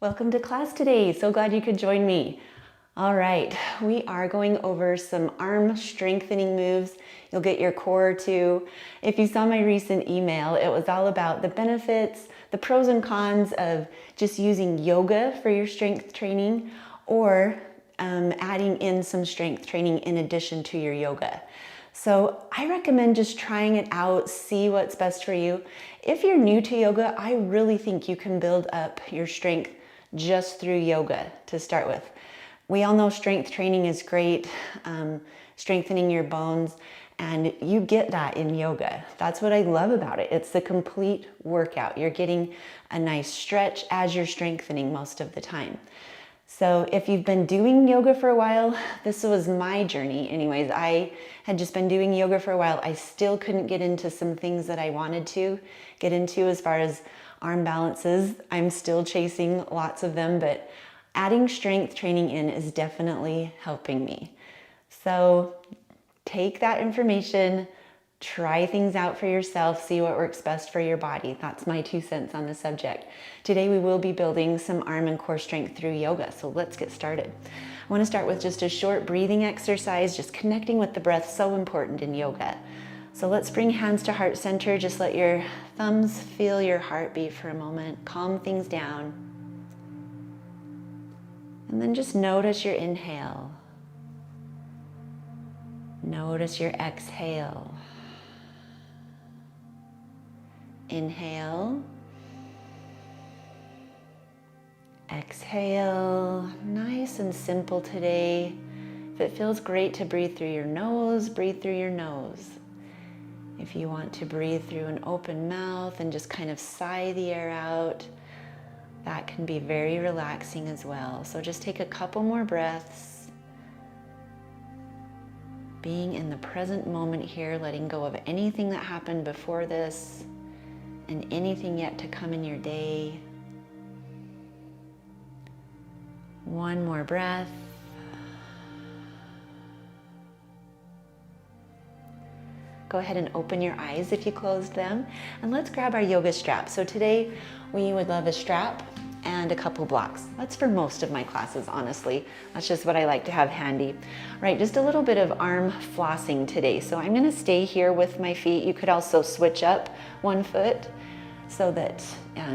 Welcome to class today. So glad you could join me. All right, we are going over some arm strengthening moves. You'll get your core too. If you saw my recent email, it was all about the benefits, the pros and cons of just using yoga for your strength training or adding in some strength training in addition to your yoga. So I recommend just trying it out, see what's best for you. If you're new to yoga, I really think you can build up your strength just through yoga to start with. We all know strength training is great, strengthening your bones, and you get that in yoga. That's what I love about it. It's the complete workout. You're getting a nice stretch as you're strengthening most of the time. So if you've been doing yoga for a while, this was my journey anyways. I had just been doing yoga for a while. I still couldn't get into some things that I wanted to get into as far as arm balances. I'm still chasing lots of them, but adding strength training in is definitely helping me. So take that information, try things out for yourself, see what works best for your body. That's my 2 cents on the subject. Today we will be building some arm and core strength through yoga, so let's get started. I want to start with just a short breathing exercise, just connecting with the breath, so important in yoga. So let's bring hands to heart center, just let your thumbs feel your heartbeat for a moment, calm things down. And then just notice your inhale. Notice your exhale. Inhale. Exhale. Nice and simple today. If it feels great to breathe through your nose, breathe through your nose. If you want to breathe through an open mouth and just kind of sigh the air out, that can be very relaxing as well. So just take a couple more breaths. Being in the present moment here, letting go of anything that happened before this and anything yet to come in your day. One more breath. Go ahead and open your eyes if you closed them. And let's grab our yoga strap. So today we would love a strap and a couple blocks. That's for most of my classes, honestly. That's just what I like to have handy. Right, just a little bit of arm flossing today. So I'm gonna stay here with my feet. You could also switch up one foot so that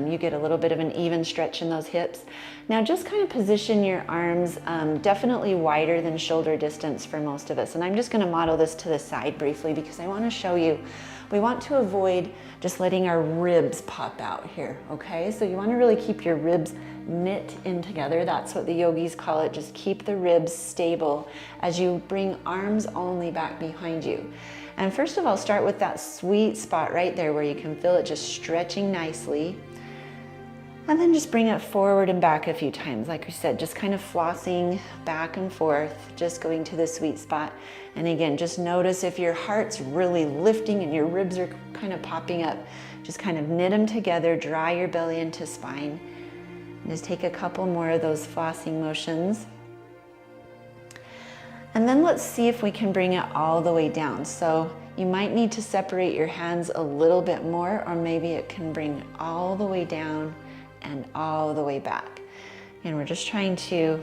you get a little bit of an even stretch in those hips. Now just kind of position your arms definitely wider than shoulder distance for most of us. And I'm just gonna model this to the side briefly because I wanna show you, we want to avoid just letting our ribs pop out here, okay? So you wanna really keep your ribs knit in together. That's what the yogis call it. Just keep the ribs stable as you bring arms only back behind you. And first of all, start with that sweet spot right there where you can feel it just stretching nicely. And then just bring it forward and back a few times. Like we said, just kind of flossing back and forth, just going to the sweet spot. And again, just notice if your heart's really lifting and your ribs are kind of popping up, just kind of knit them together, draw your belly into spine. Just take a couple more of those flossing motions. And then let's see if we can bring it all the way down. So you might need to separate your hands a little bit more, or maybe it can bring all the way down and all the way back. And we're just trying to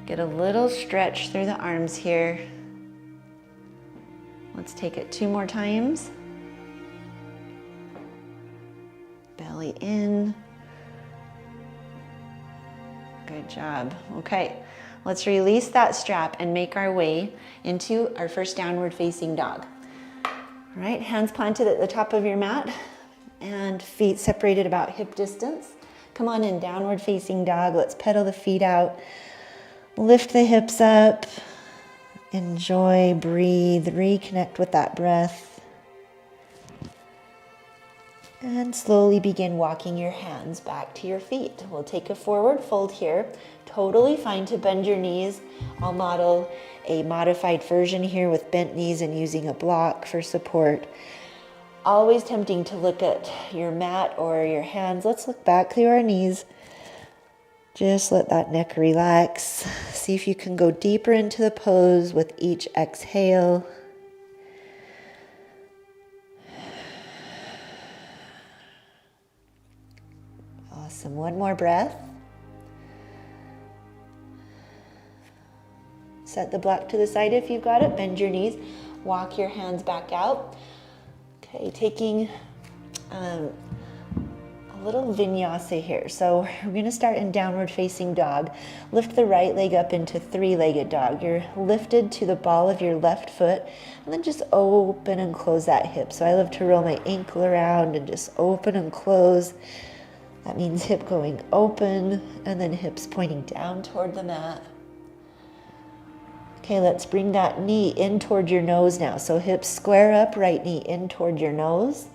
get a little stretch through the arms here. Let's take it 2 more times. Belly in. Good job. Okay. Let's release that strap and make our way into our first downward facing dog. All right, hands planted at the top of your mat and feet separated about hip distance. Come on in, downward facing dog. Let's pedal the feet out. Lift the hips up. Enjoy, breathe, reconnect with that breath. And slowly begin walking your hands back to your feet. We'll take a forward fold here. Totally fine to bend your knees. I'll model a modified version here with bent knees and using a block for support. Always tempting to look at your mat or your hands. Let's look back through our knees. Just let that neck relax. See if you can go deeper into the pose with each exhale. Awesome. One more breath. Set the block to the side if you've got it. Bend your knees. Walk your hands back out. Okay, taking a little vinyasa here. So we're going to start in downward facing dog. Lift the right leg up into three-legged dog. You're lifted to the ball of your left foot, and then just open and close that hip. So I love to roll my ankle around and just open and close. That means hip going open and then hips pointing down toward the mat. Okay, let's bring that knee in toward your nose now. So hips square up, right knee in toward your nose.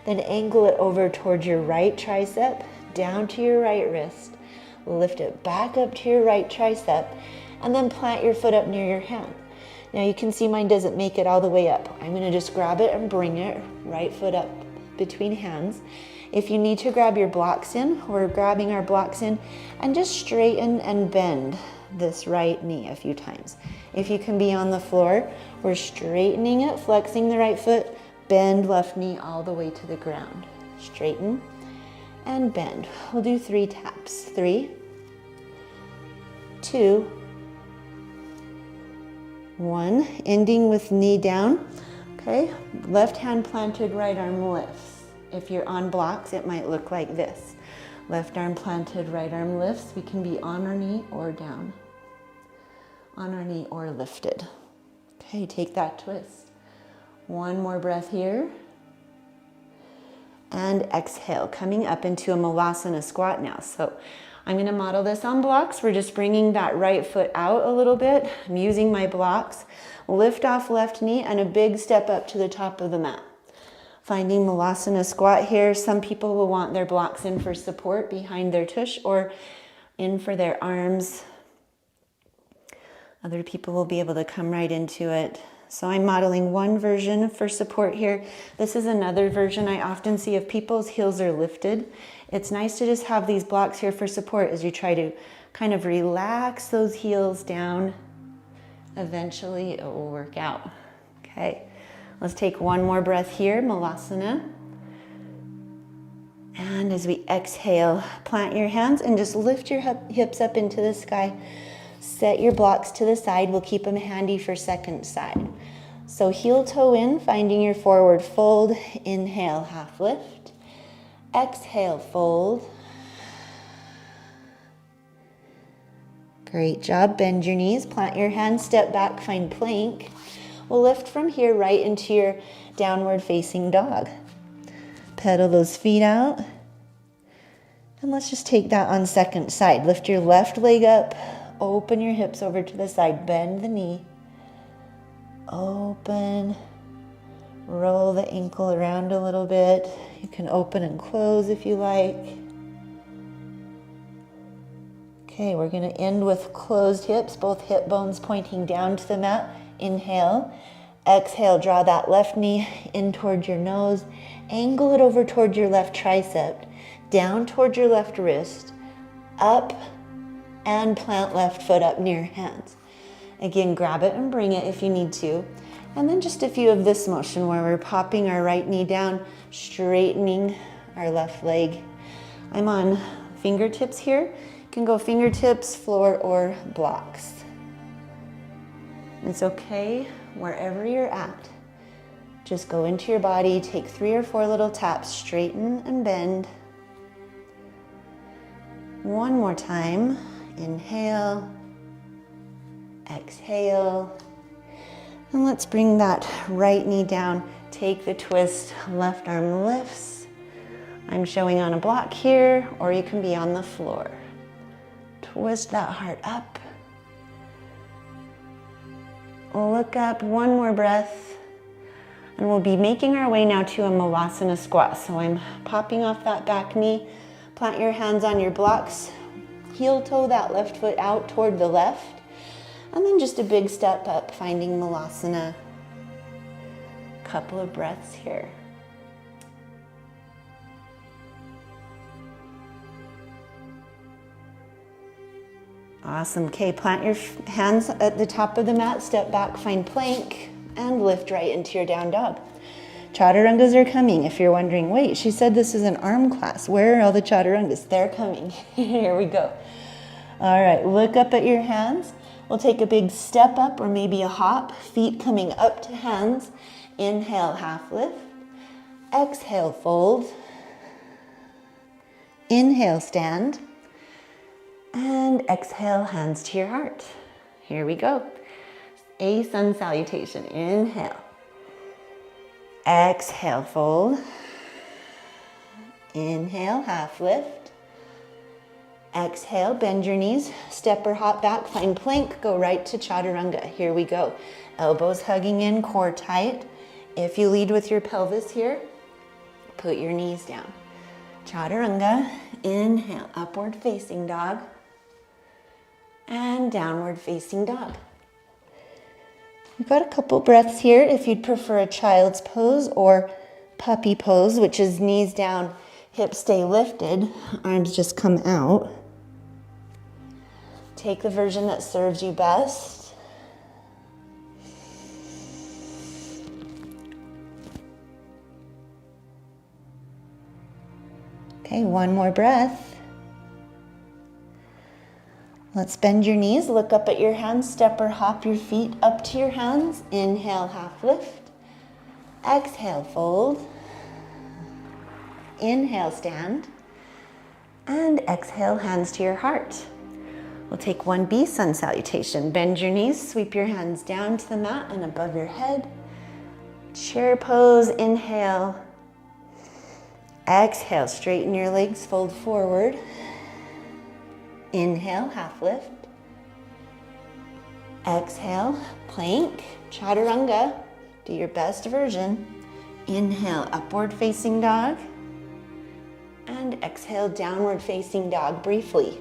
Then angle it over toward your right tricep, down to your right wrist. Lift it back up to your right tricep, and then plant your foot up near your hand. Now you can see mine doesn't make it all the way up. I'm going to just grab it and bring it, right foot up between hands. If you need to grab your blocks in, we're grabbing our blocks in, and just straighten and bend this right knee a few times. If you can be on the floor, we're straightening it, flexing the right foot, bend left knee all the way to the ground. Straighten and bend. We'll do 3 taps. 3, 2, 1. Ending with knee down. Okay, left hand planted, right arm lifts. If you're on blocks, it might look like this. Left arm planted, right arm lifts. We can be on our knee or down. On our knee or lifted. Okay, take that twist. 1 more breath here. And exhale, coming up into a Malasana Squat now. So I'm going to model this on blocks. We're just bringing that right foot out a little bit. I'm using my blocks. Lift off left knee and a big step up to the top of the mat. Finding Malasana Squat here. Some people will want their blocks in for support behind their tush or in for their arms. Other people will be able to come right into it. So I'm modeling one version for support here. This is another version I often see if people's heels are lifted. It's nice to just have these blocks here for support as you try to kind of relax those heels down. Eventually it will work out. Okay, let's take one more breath here, Malasana. And as we exhale, plant your hands and just lift your hips up into the sky. Set your blocks to the side. We'll keep them handy for second side. So heel toe in, finding your forward fold. Inhale, half lift. Exhale, fold. Great job. Bend your knees, plant your hands, step back, find plank. We'll lift from here right into your downward facing dog. Pedal those feet out. And let's just take that on second side. Lift your left leg up. Open your hips over to the side, bend the knee, open, roll the ankle around a little bit. You can open and close if you like. Okay, we're going to end with closed hips, both hip bones pointing down to the mat. Inhale, exhale, draw that left knee in towards your nose, angle it over towards your left tricep, down towards your left wrist, up, and plant left foot up near hands. Again, grab it and bring it if you need to. And then just a few of this motion where we're popping our right knee down, straightening our left leg. I'm on fingertips here. You can go fingertips, floor, or blocks. It's okay wherever you're at. Just go into your body, take 3 or 4 little taps, straighten and bend. One more time. Inhale, exhale, and let's bring that right knee down. Take the twist, left arm lifts. I'm showing on a block here, or you can be on the floor. Twist that heart up. Look up, one more breath, and we'll be making our way now to a Malasana Squat. So I'm popping off that back knee, plant your hands on your blocks, heel toe that left foot out toward the left, and then just a big step up, finding Malasana. Couple of breaths here. Awesome. Okay, plant your hands at the top of the mat, step back, find plank, and lift right into your down dog. Chaturangas are coming. If you're wondering, wait, she said this is an arm class. Where are all the chaturangas? They're coming. Here we go. All right, look up at your hands. We'll take a big step up or maybe a hop, feet coming up to hands. Inhale, half lift. Exhale, fold. Inhale, stand. And exhale, hands to your heart. Here we go. A sun salutation. Inhale. Exhale, fold. Inhale, half lift. Exhale, bend your knees, step or hop back, find plank, go right to Chaturanga. Here we go. Elbows hugging in, core tight. If you lead with your pelvis here, put your knees down. Chaturanga, inhale, upward facing dog, and downward facing dog. You've got a couple breaths here if you'd prefer a child's pose or puppy pose, which is knees down, hips stay lifted, arms just come out. Take the version that serves you best. Okay, one more breath. Let's bend your knees, look up at your hands, step or hop your feet up to your hands. Inhale, half lift. Exhale, fold. Inhale, stand. And exhale, hands to your heart. We'll take 1B sun salutation. Bend your knees, sweep your hands down to the mat and above your head. Chair pose, inhale. Exhale, straighten your legs, fold forward. Inhale, half lift. Exhale, plank, chaturanga. Do your best version. Inhale, upward facing dog. And exhale, downward facing dog briefly.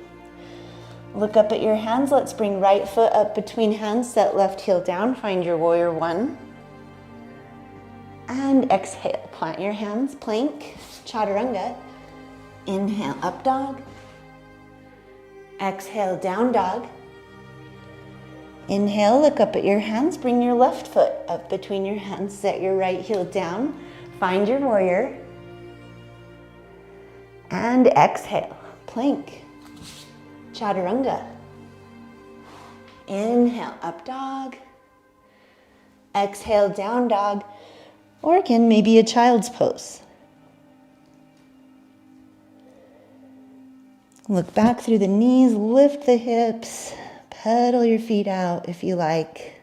Look up at your hands. Let's bring right foot up between hands, set left heel down, find your warrior one. And exhale, plant your hands, plank, chaturanga. Inhale, up dog. Exhale, down dog. Inhale, look up at your hands, bring your left foot up between your hands, set your right heel down, find your warrior. And exhale, plank, chaturanga. Inhale, up dog. Exhale, down dog. Or again, maybe a child's pose. Look back through the knees, lift the hips, pedal your feet out if you like.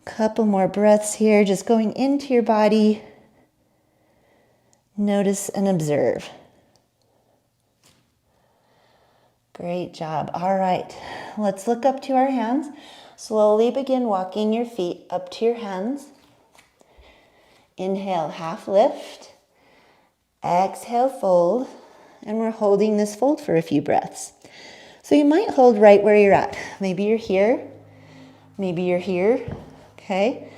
Couple more breaths here, just going into your body. Notice and observe. Great job. All right, let's look up to our hands. Slowly begin walking your feet up to your hands. Inhale, half lift. Exhale, fold. And we're holding this fold for a few breaths. So you might hold right where you're at. Maybe you're here. Maybe you're here. Okay.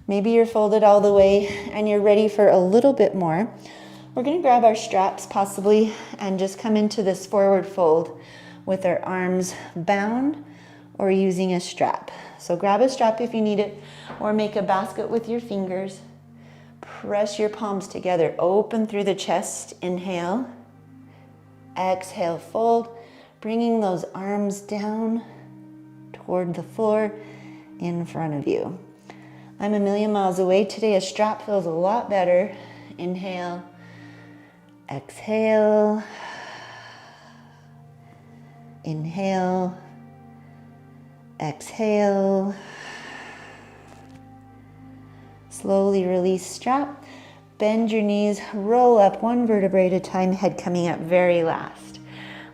Maybe you're folded all the way and you're ready for a little bit more. We're going to grab our straps possibly and just come into this forward fold with our arms bound or using a strap. So grab a strap if you need it, or make a basket with your fingers. Press your palms together, open through the chest. Inhale. Exhale, fold, bringing those arms down toward the floor in front of you. I'm a million miles away today. A strap feels a lot better. Inhale, exhale, inhale, exhale. Slowly release strap. Bend your knees, roll up one vertebrae at a time, head coming up very last.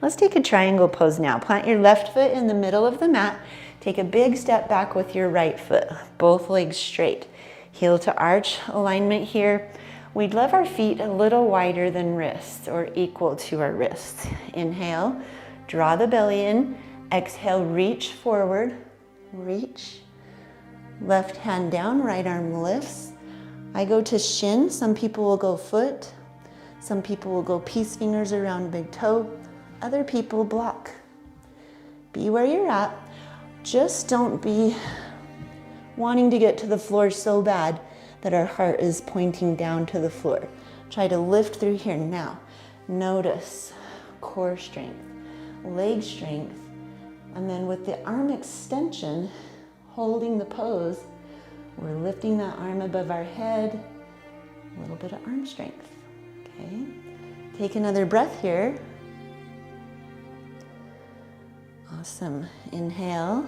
Let's take a triangle pose now. Plant your left foot in the middle of the mat. Take a big step back with your right foot, both legs straight. Heel to arch alignment here. We'd love our feet a little wider than wrists or equal to our wrists. Inhale, draw the belly in. Exhale, reach forward, reach. Left hand down, right arm lifts. I go to shin, some people will go foot, some people will go peace fingers around big toe, other people block. Be where you're at, just don't be wanting to get to the floor so bad that our heart is pointing down to the floor. Try to lift through here now. Notice core strength, leg strength, And then with the arm extension, holding the pose, we're lifting that arm above our head, a little bit of arm strength, okay? Take another breath here. Awesome. Inhale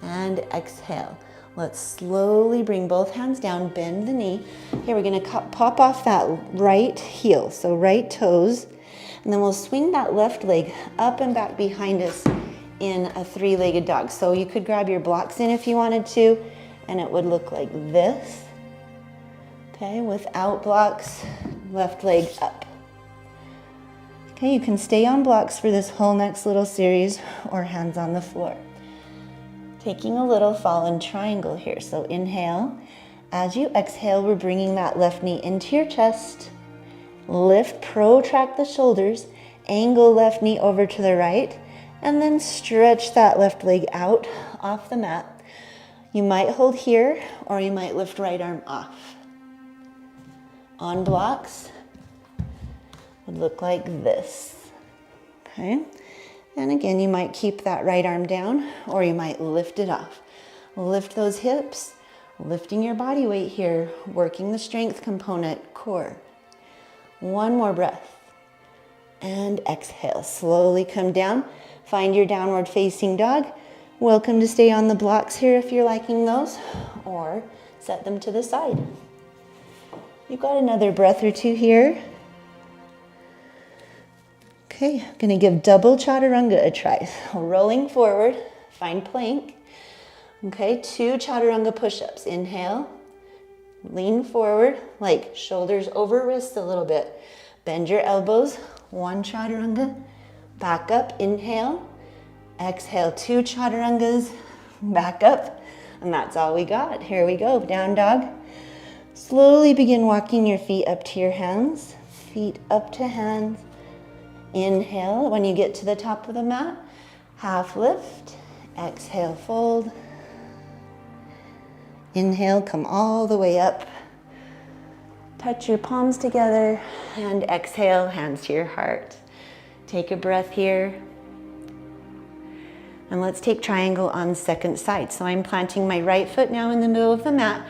and exhale. Let's slowly bring both hands down, bend the knee. Here we're gonna pop off that right heel, so right toes, and then we'll swing that left leg up and back behind us in a three-legged dog. So you could grab your blocks in if you wanted to, and it would look like this. Okay, without blocks, left leg up. Okay, you can stay on blocks for this whole next little series or hands on the floor. Taking a little fallen triangle here. So inhale. As you exhale, we're bringing that left knee into your chest. Lift, protract the shoulders, angle left knee over to the right, and then stretch that left leg out off the mat. You might hold here, or you might lift right arm off. On blocks, would look like this, okay? And again, you might keep that right arm down, or you might lift it off. Lift those hips, lifting your body weight here, working the strength component, core. One more breath. And exhale, slowly come down. Find your downward facing dog. Welcome to stay on the blocks here if you're liking those, or set them to the side. You've got another breath or two here. Okay, I'm gonna give double chaturanga a try. So rolling forward, find plank. Okay, 2 chaturanga push-ups. Inhale, lean forward, like shoulders over wrists a little bit. Bend your elbows, 1 chaturanga. Back up, inhale. Exhale, 2 chaturangas. Back up, and that's all we got. Here we go, down dog. Slowly begin walking your feet up to your hands, feet up to hands. Inhale, when you get to the top of the mat, half lift. Exhale, fold. Inhale, come all the way up. Touch your palms together, and exhale, hands to your heart. Take a breath here. And let's take triangle on second side. So I'm planting my right foot now in the middle of the mat.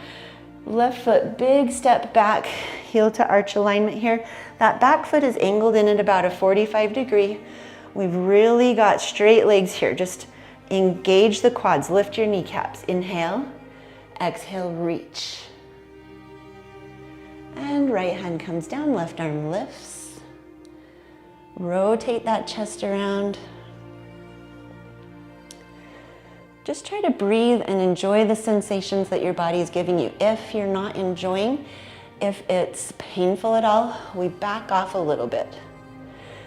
Left foot, big step back, heel to arch alignment here. That back foot is angled in at about a 45 degree. We've really got straight legs here. Just engage the quads, lift your kneecaps. Inhale, exhale, reach. And right hand comes down, left arm lifts. Rotate that chest around. Just try to breathe and enjoy the sensations that your body is giving you. If you're not enjoying, if it's painful at all, we back off a little bit.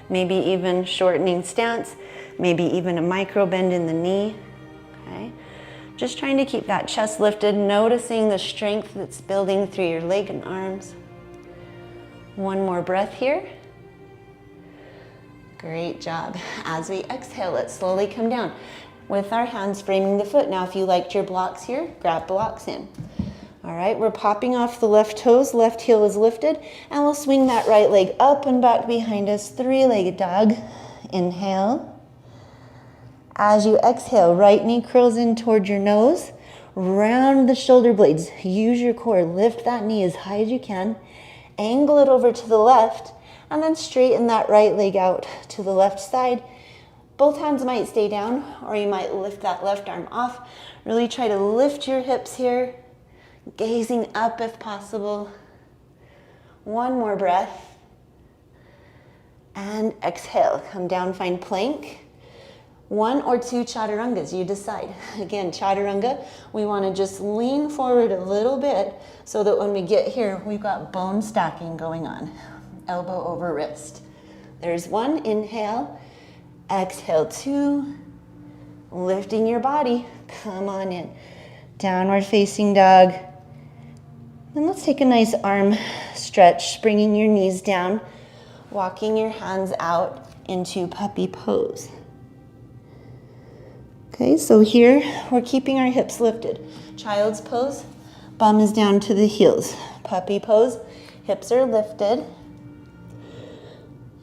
Maybe even shortening stance, maybe even a micro bend in the knee, okay? Just trying to keep that chest lifted, noticing the strength that's building through your leg and arms. One more breath here. Great job. As we exhale, let's slowly come down with our hands framing the foot. Now, if you liked your blocks here, grab blocks in. All right, we're popping off the left toes, left heel is lifted, and we'll swing that right leg up and back behind us, 3-legged dog. Inhale. As you exhale, right knee curls in toward your nose, round the shoulder blades, use your core, lift that knee as high as you can, angle it over to the left, and then straighten that right leg out to the left side. Both hands might stay down, or you might lift that left arm off. Really try to lift your hips here, gazing up if possible. One more breath. And exhale, come down, find plank. 1 or 2 chaturangas, you decide. Again, chaturanga, we want to just lean forward a little bit so that when we get here, we've got bone stacking going on. Elbow over wrist. There's 1, inhale. Exhale, 2, lifting your body, come on in. Downward facing dog. And let's take a nice arm stretch, bringing your knees down, walking your hands out into puppy pose. Okay, so here we're keeping our hips lifted. Child's pose, bum is down to the heels. Puppy pose, hips are lifted.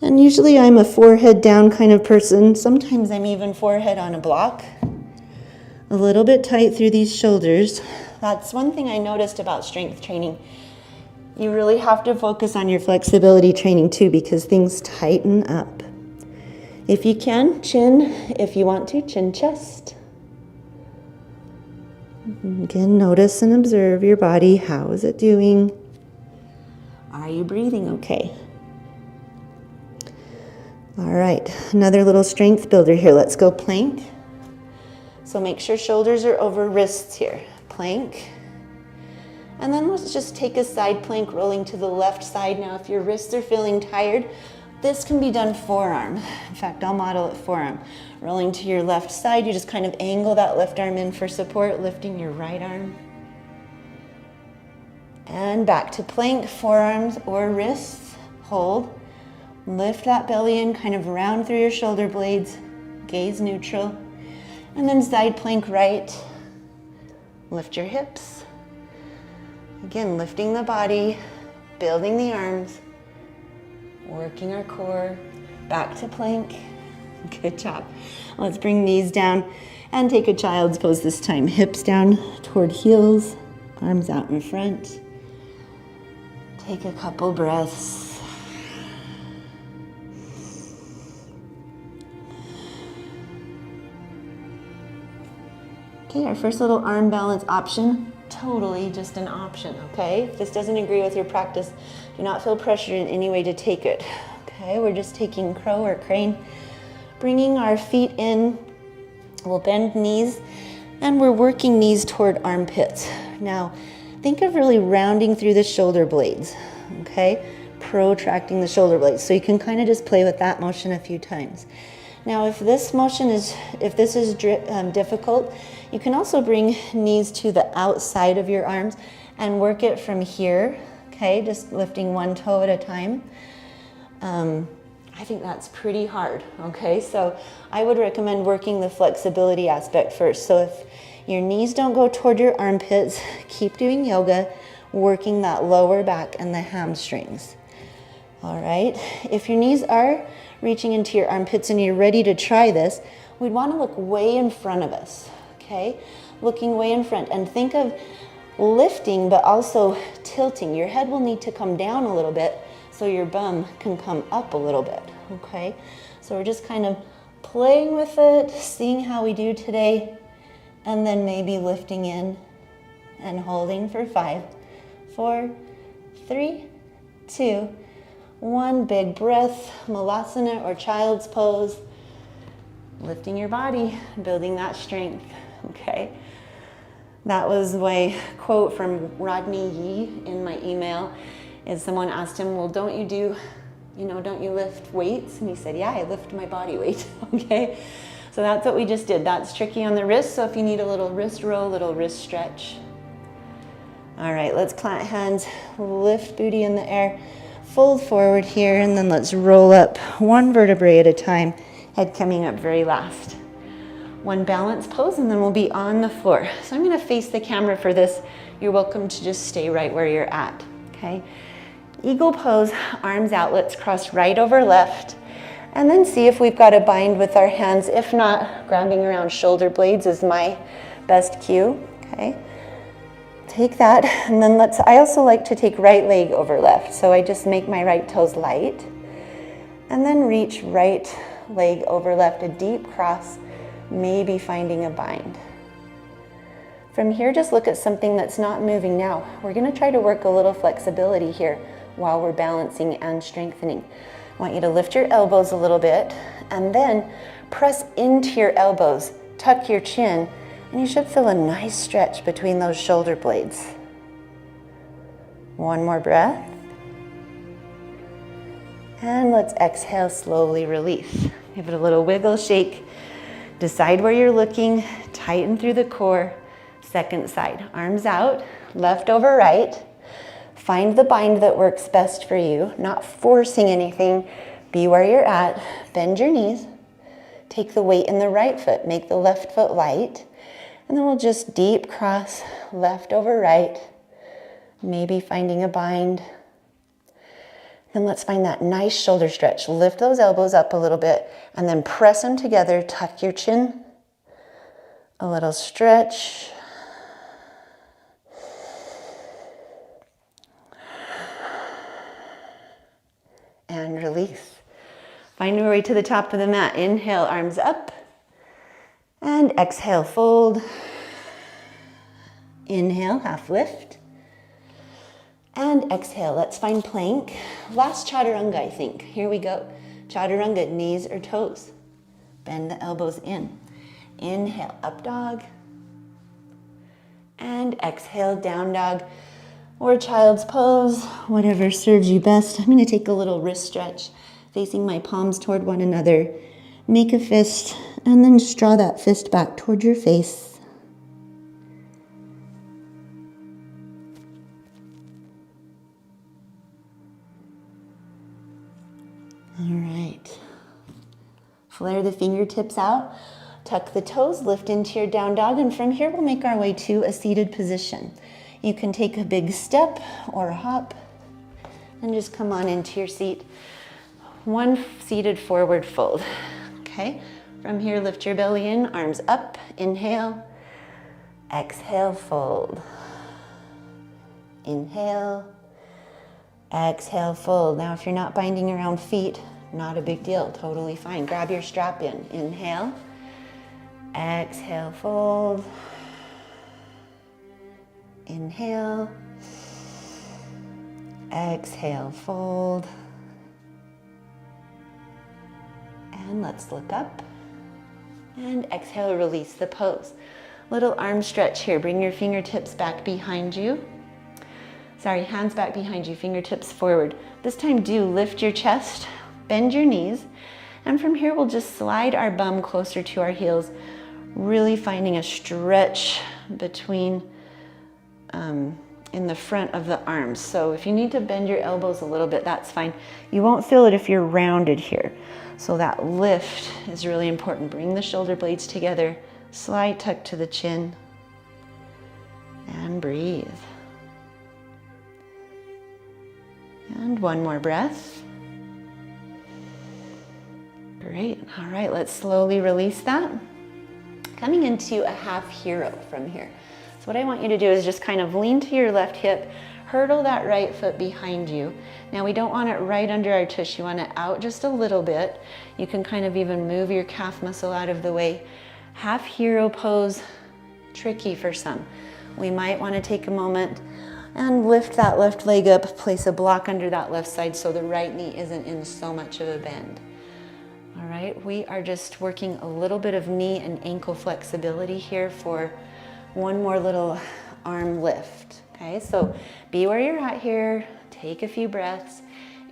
And usually I'm a forehead down kind of person. Sometimes I'm even forehead on a block. A little bit tight through these shoulders. That's one thing I noticed about strength training. You really have to focus on your flexibility training too, because things tighten up. If you can, chin. If you want to, chin chest. Again, notice and observe your body. How is it doing? Are you breathing okay? All right, another little strength builder here. Let's go plank. So make sure shoulders are over wrists here. Plank. And then let's just take a side plank, rolling to the left side. Now, if your wrists are feeling tired, this can be done forearm. In fact, I'll model it forearm. Rolling to your left side, you just kind of angle that left arm in for support, lifting your right arm. And back to plank, forearms or wrists. Hold. Lift that belly in, kind of round through your shoulder blades. Gaze neutral. And then side plank right. Lift your hips. Again, lifting the body, building the arms, working our core. Back to plank. Good job. Let's bring knees down and take a child's pose this time. Hips down toward heels, arms out in front. Take a couple breaths. Okay, our first little arm balance option, totally just an option, okay? If this doesn't agree with your practice, do not feel pressure in any way to take it. Okay, we're just taking crow or crane, bringing our feet in. We'll bend knees, and we're working knees toward armpits. Now, think of really rounding through the shoulder blades, okay? Protracting the shoulder blades. So you can kind of just play with that motion a few times. Now, if this is difficult, you can also bring knees to the outside of your arms and work it from here, okay? Just lifting one toe at a time. I think that's pretty hard, okay? So I would recommend working the flexibility aspect first. So if your knees don't go toward your armpits, keep doing yoga, working that lower back and the hamstrings. All right, if your knees are reaching into your armpits and you're ready to try this, we'd want to look way in front of us, okay? Looking way in front, and think of lifting but also tilting. Your head will need to come down a little bit so your bum can come up a little bit, okay? So we're just kind of playing with it, seeing how we do today, and then maybe lifting in and holding for 5, 4, 3, 2, 1. Big breath, Malasana or child's pose. Lifting your body, building that strength, okay? That was my quote from Rodney Yee in my email. Is someone asked him, well, don't you lift weights? And he said, yeah, I lift my body weight, okay? So that's what we just did. That's tricky on the wrist, so if you need a little wrist roll, little wrist stretch. All right, let's plant hands, lift booty in the air, fold forward here, and then let's roll up one vertebrae at a time, head coming up very last. One balance pose, and then we'll be on the floor. So I'm gonna face the camera for this. You're welcome to just stay right where you're at, okay? Eagle pose, arms out, let's cross right over left, and then see if we've got a bind with our hands. If not, grabbing around shoulder blades is my best cue, okay? Take that, and then I also like to take right leg over left. So I just make my right toes light, and then reach right leg over left, a deep cross, maybe finding a bind. From here, just look at something that's not moving now. We're gonna try to work a little flexibility here while we're balancing and strengthening. I want you to lift your elbows a little bit, and then press into your elbows, tuck your chin, and you should feel a nice stretch between those shoulder blades. One more breath. And let's exhale, slowly release. Give it a little wiggle, shake. Decide where you're looking, tighten through the core. Second side, arms out, left over right. Find the bind that works best for you, not forcing anything. Be where you're at, bend your knees. Take the weight in the right foot, make the left foot light. And then we'll just deep cross left over right, maybe finding a bind. Then let's find that nice shoulder stretch. Lift those elbows up a little bit and then press them together. Tuck your chin. A little stretch. And release. Find your way to the top of the mat. Inhale, arms up. And exhale, fold. Inhale, half lift. And exhale, let's find plank. Last chaturanga, I think. Here we go. Chaturanga, knees or toes. Bend the elbows in. Inhale, up dog. And exhale, down dog. Or child's pose, whatever serves you best. I'm going to take a little wrist stretch, facing my palms toward one another. Make a fist, and then just draw that fist back toward your face. All right. Flare the fingertips out. Tuck the toes, lift into your down dog, and from here we'll make our way to a seated position. You can take a big step or a hop and just come on into your seat. One seated forward fold. Okay, from here lift your belly in, arms up, inhale, exhale, fold. Inhale, exhale, fold. Now if you're not binding around feet, not a big deal, totally fine. Grab your strap in, inhale, exhale, fold. Inhale, exhale, fold. And let's look up. And exhale, release the pose. Little arm stretch here. Bring your fingertips back behind you. Sorry, hands back behind you, fingertips forward. This time do lift your chest, bend your knees, and from here we'll just slide our bum closer to our heels, really finding a stretch between in the front of the arms. So if you need to bend your elbows a little bit, that's fine. You won't feel it if you're rounded here. So that lift is really important. Bring the shoulder blades together, slide tuck to the chin, and breathe. And one more breath. Great. All right, let's slowly release that. Coming into a half hero from here. So what I want you to do is just kind of lean to your left hip, hurdle that right foot behind you. Now we don't want it right under our tush. You want it out just a little bit. You can kind of even move your calf muscle out of the way. Half hero pose, tricky for some. We might want to take a moment and lift that left leg up, place a block under that left side so the right knee isn't in so much of a bend. All right, we are just working a little bit of knee and ankle flexibility here for one more little arm lift. Okay, so be where you're at here, take a few breaths.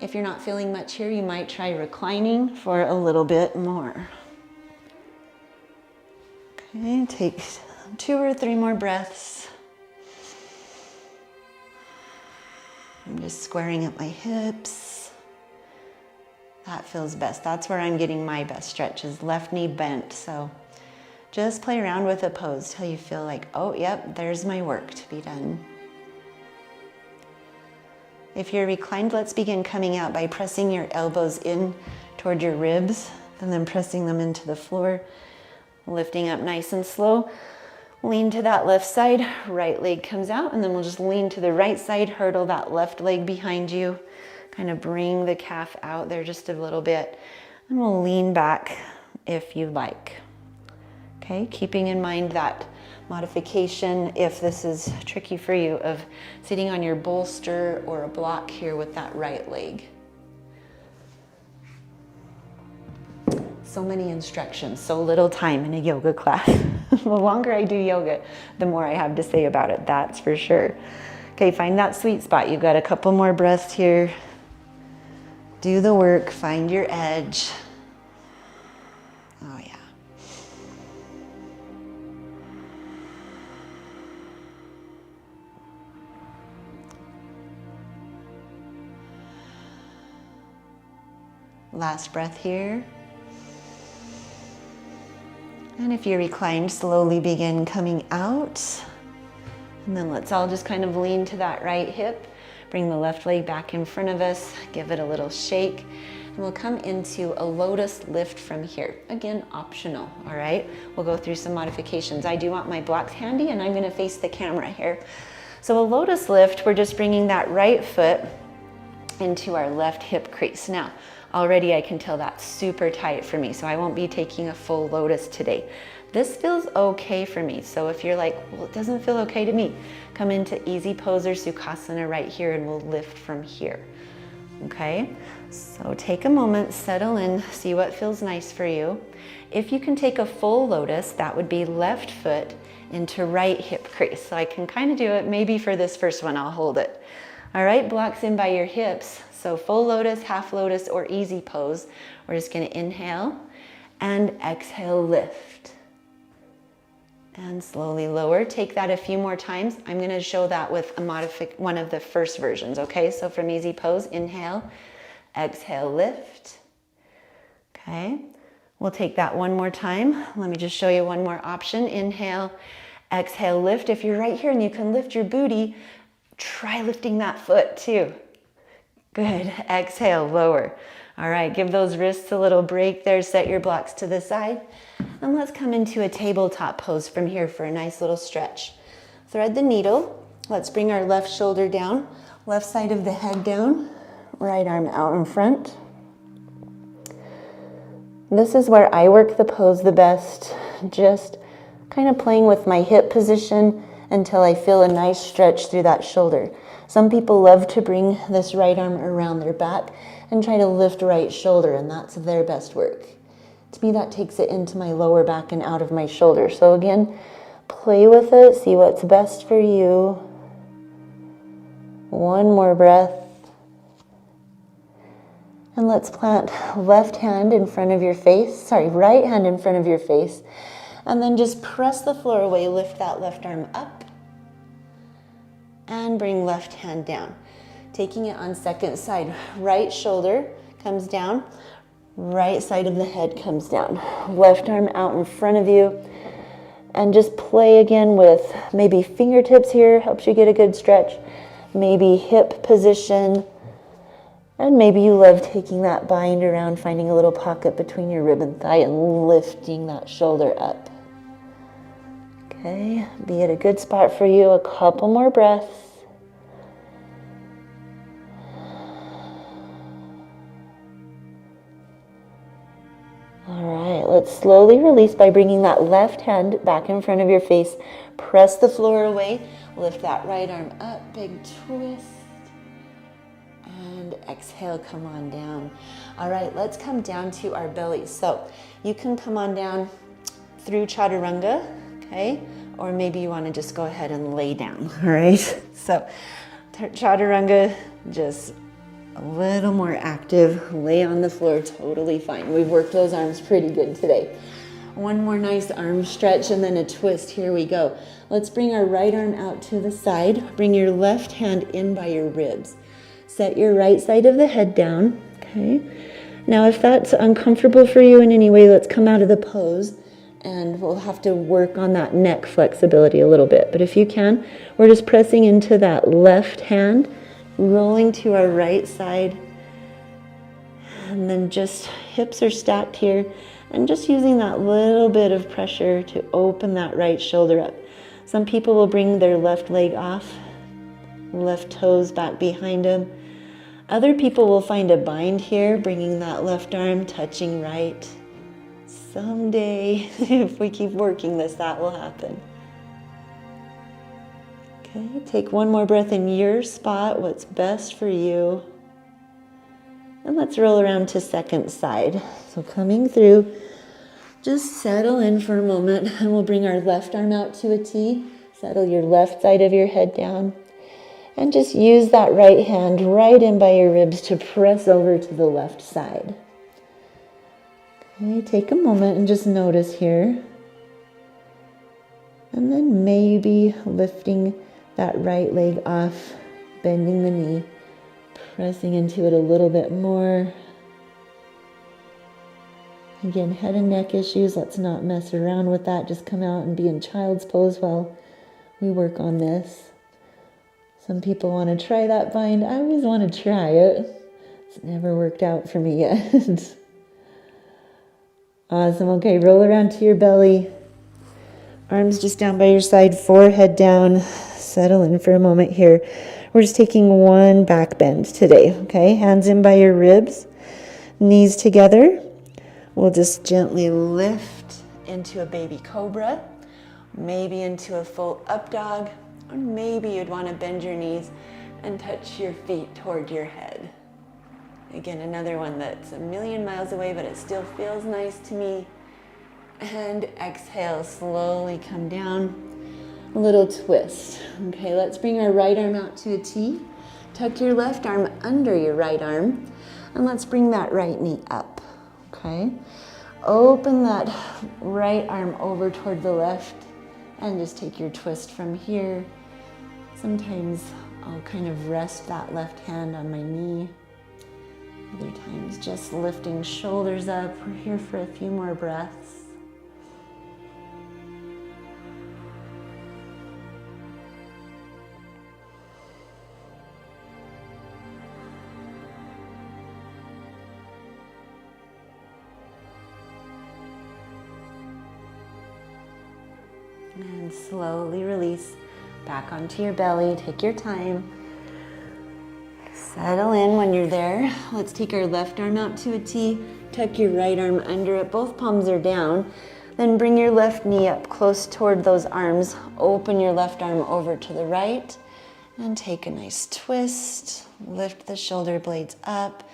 If you're not feeling much here, you might try reclining for a little bit more. Okay, take 2 or 3 more breaths. I'm just squaring up my hips. That feels best. That's where I'm getting my best stretch, is left knee bent. So just play around with the pose till you feel like, oh, yep, there's my work to be done. If you're reclined, let's begin coming out by pressing your elbows in toward your ribs and then pressing them into the floor, lifting up nice and slow. Lean to that left side, right leg comes out, and then we'll just lean to the right side, hurdle that left leg behind you, kind of bring the calf out there just a little bit, and we'll lean back if you like. Okay, keeping in mind that modification, if this is tricky for you, of sitting on your bolster or a block here with that right leg. So many instructions, so little time in a yoga class. The longer I do yoga, the more I have to say about it, that's for sure. Okay, find that sweet spot. You've got a couple more breaths here. Do the work, find your edge. Oh yeah. Last breath here. And if you're reclined, slowly begin coming out. And then let's all just kind of lean to that right hip. Bring the left leg back in front of us, give it a little shake, and we'll come into a Lotus Lift from here. Again, optional, all right? We'll go through some modifications. I do want my blocks handy, and I'm gonna face the camera here. So a Lotus Lift, we're just bringing that right foot into our left hip crease. Now, already I can tell that's super tight for me, so I won't be taking a full Lotus today. This feels okay for me, so if you're like, well, it doesn't feel okay to me, come into Easy Pose or Sukhasana right here, and we'll lift from here, okay? So take a moment, settle in, see what feels nice for you. If you can take a full Lotus, that would be left foot into right hip crease. So I can kind of do it, maybe for this first one, I'll hold it. All right, blocks in by your hips. So full Lotus, half Lotus, or Easy Pose. We're just gonna inhale and exhale, lift. And slowly lower. Take that a few more times. I'm gonna show that with one of the first versions, okay? So from Easy Pose, inhale, exhale, lift. Okay, we'll take that one more time. Let me just show you one more option. Inhale, exhale, lift. If you're right here and you can lift your booty, try lifting that foot too. Good, exhale, lower. All right, give those wrists a little break there, set your blocks to the side. And let's come into a tabletop pose from here for a nice little stretch. Thread the needle. Let's bring our left shoulder down, left side of the head down, right arm out in front. This is where I work the pose the best, just kind of playing with my hip position until I feel a nice stretch through that shoulder. Some people love to bring this right arm around their back and try to lift right shoulder, and that's their best work. To me, that takes it into my lower back and out of my shoulder. So again, play with it, see what's best for you. One more breath. And let's plant left hand in front of your face, right hand in front of your face. And then just press the floor away, lift that left arm up. And bring left hand down. Taking it on second side, right shoulder comes down, right side of the head comes down. Left arm out in front of you. And just play again with maybe fingertips here, helps you get a good stretch. Maybe hip position. And maybe you love taking that bind around, finding a little pocket between your rib and thigh and lifting that shoulder up. Okay, be at a good spot for you. A couple more breaths. All right, let's slowly release by bringing that left hand back in front of your face. Press the floor away. Lift that right arm up, big twist. And exhale, come on down. All right, let's come down to our bellies. So you can come on down through Chaturanga, okay? Or maybe you want to just go ahead and lay down, all right? So Chaturanga, just a little more active, lay on the floor, totally fine. We've worked those arms pretty good today. One more nice arm stretch and then a twist, here we go. Let's bring our right arm out to the side. Bring your left hand in by your ribs. Set your right side of the head down, okay? Now if that's uncomfortable for you in any way, let's come out of the pose and we'll have to work on that neck flexibility a little bit. But if you can, we're just pressing into that left hand, rolling to our right side, and then just hips are stacked here, and just using that little bit of pressure to open that right shoulder up. Some people will bring their left leg off, left toes back behind them. Other people will find a bind here, bringing that left arm, touching right. Someday, if we keep working this, that will happen. Okay, take one more breath in your spot, what's best for you. And let's roll around to second side. So coming through, just settle in for a moment, and we'll bring our left arm out to a T. Settle your left side of your head down. And just use that right hand right in by your ribs to press over to the left side. Okay, take a moment and just notice here. And then maybe lifting that right leg off, bending the knee, pressing into it a little bit more. Again, head and neck issues, let's not mess around with that. Just come out and be in child's pose while we work on this. Some people want to try that bind. I always want to try it. It's never worked out for me yet. Awesome. Okay, roll around to your belly. Arms just down by your side, forehead down. Settle in for a moment here. We're just taking one back bend today, okay? Hands in by your ribs, knees together. We'll just gently lift into a baby cobra, maybe into a full up dog, or maybe you'd want to bend your knees and touch your feet toward your head. Again, another one that's a million miles away, but it still feels nice to me. And exhale, slowly come down. A little twist. Okay, let's bring our right arm out to a T. Tuck your left arm under your right arm. And let's bring that right knee up. Okay, open that right arm over toward the left and just take your twist from here. Sometimes I'll kind of rest that left hand on my knee. Other times just lifting shoulders up. We're here for a few more breaths. And slowly release back onto your belly. Take your time. Settle in when you're there. Let's take our left arm out to a T. Tuck your right arm under it. Both palms are down. Then bring your left knee up close toward those arms. Open your left arm over to the right. And take a nice twist. Lift the shoulder blades up.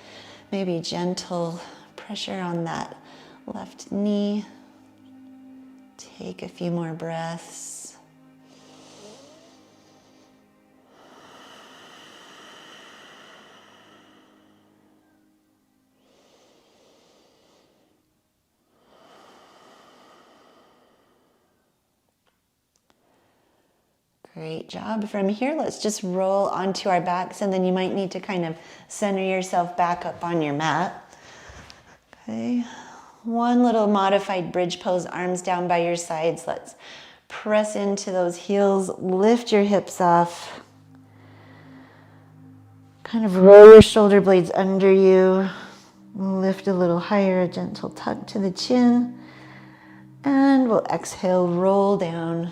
Maybe gentle pressure on that left knee. Take a few more breaths. Great job. From here, let's just roll onto our backs, and then you might need to kind of center yourself back up on your mat. Okay. One little modified bridge pose, arms down by your sides. Let's press into those heels, lift your hips off. Kind of roll your shoulder blades under you. Lift a little higher, a gentle tuck to the chin. And we'll exhale, roll down.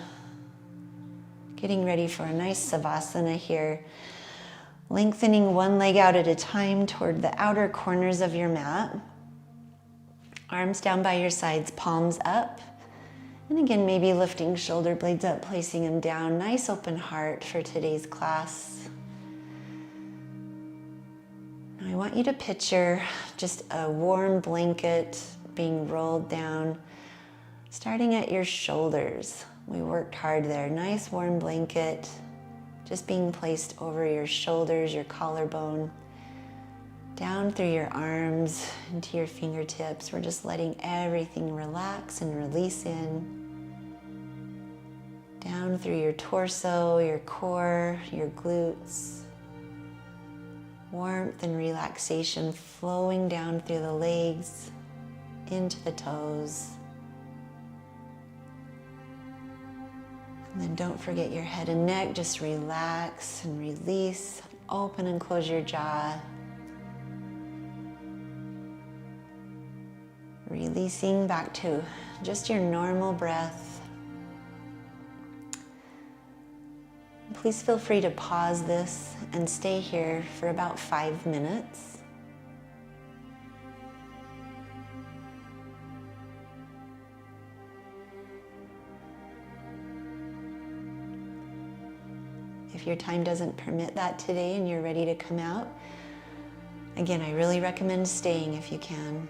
Getting ready for a nice savasana here. Lengthening one leg out at a time toward the outer corners of your mat. Arms down by your sides, palms up. And again, maybe lifting shoulder blades up, placing them down. Nice open heart for today's class. Now I want you to picture just a warm blanket being rolled down, starting at your shoulders. We worked hard there. Nice warm blanket just being placed over your shoulders, your collarbone, down through your arms into your fingertips. We're just letting everything relax and release in. Down through your torso, your core, your glutes. Warmth and relaxation flowing down through the legs, into the toes. And then don't forget your head and neck. Just relax and release. Open and close your jaw. Releasing back to just your normal breath. Please feel free to pause this and stay here for about 5 minutes. If your time doesn't permit that today and you're ready to come out, again, I really recommend staying if you can.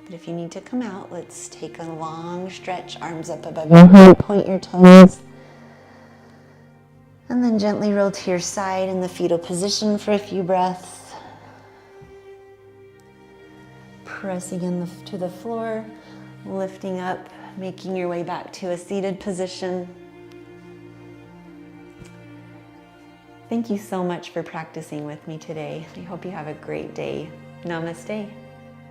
But if you need to come out, let's take a long stretch, arms up above your head, point your toes. And then gently roll to your side in the fetal position for a few breaths. Pressing to the floor, lifting up, making your way back to a seated position. Thank you so much for practicing with me today. I hope you have a great day. Namaste.